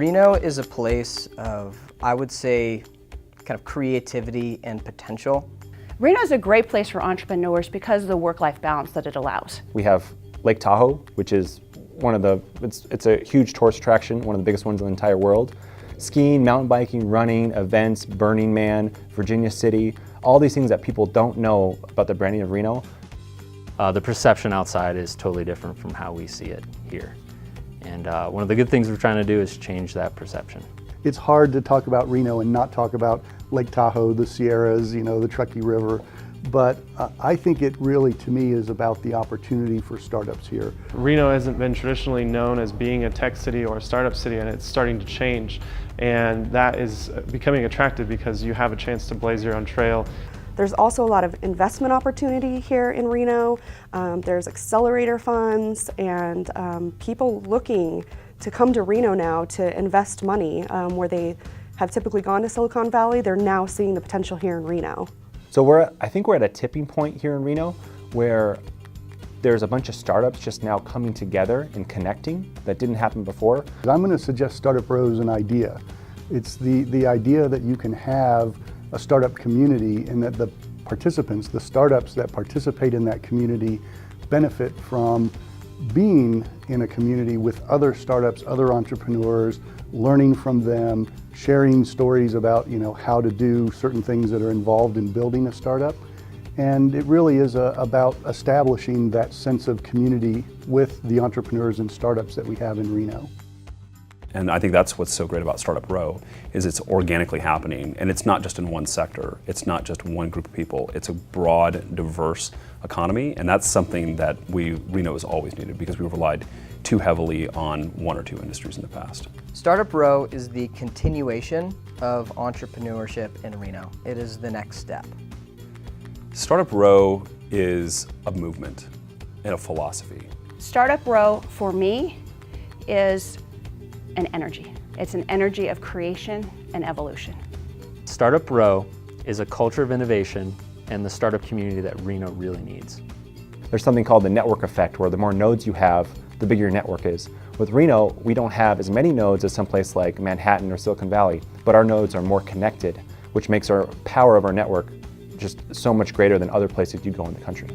Reno is a place of, I would say, kind of creativity and potential. Reno is a great place for entrepreneurs because of the work-life balance that it allows. We have Lake Tahoe, which is it's a huge tourist attraction, one of the biggest ones in the entire world. Skiing, mountain biking, running, events, Burning Man, Virginia City, all these things that people don't know about the branding of Reno. The perception outside is totally different from how we see it here. And one of the good things we're trying to do is change that perception. It's hard to talk about Reno and not talk about Lake Tahoe, the Sierras, the Truckee River. But I think it really, to me, is about the opportunity for startups here. Reno hasn't been traditionally known as being a tech city or a startup city, and it's starting to change. And that is becoming attractive because you have a chance to blaze your own trail. There's also a lot of investment opportunity here in Reno. There's accelerator funds and people looking to come to Reno now to invest money where they have typically gone to Silicon Valley. They're now seeing the potential here in Reno. So I think we're at a tipping point here in Reno where there's a bunch of startups just now coming together and connecting that didn't happen before. I'm going to suggest Startup Row as an idea. It's the idea that you can have a startup community and that the participants, the startups that participate in that community, benefit from being in a community with other startups, other entrepreneurs, learning from them, sharing stories about how to do certain things that are involved in building a startup. And it really is about establishing that sense of community with the entrepreneurs and startups that we have in Reno. And I think that's what's so great about Startup Row, is it's organically happening, and it's not just in one sector. It's not just one group of people. It's a broad, diverse economy, and that's something that Reno has always needed because we've relied too heavily on one or two industries in the past. Startup Row is the continuation of entrepreneurship in Reno. It is the next step. Startup Row is a movement and a philosophy. Startup Row, for me, is an energy. It's an energy of creation and evolution. Startup Row is a culture of innovation and the startup community that Reno really needs. There's something called the network effect, where the more nodes you have, the bigger your network is. With Reno, we don't have as many nodes as someplace like Manhattan or Silicon Valley, but our nodes are more connected, which makes our power of our network just so much greater than other places you'd go in the country.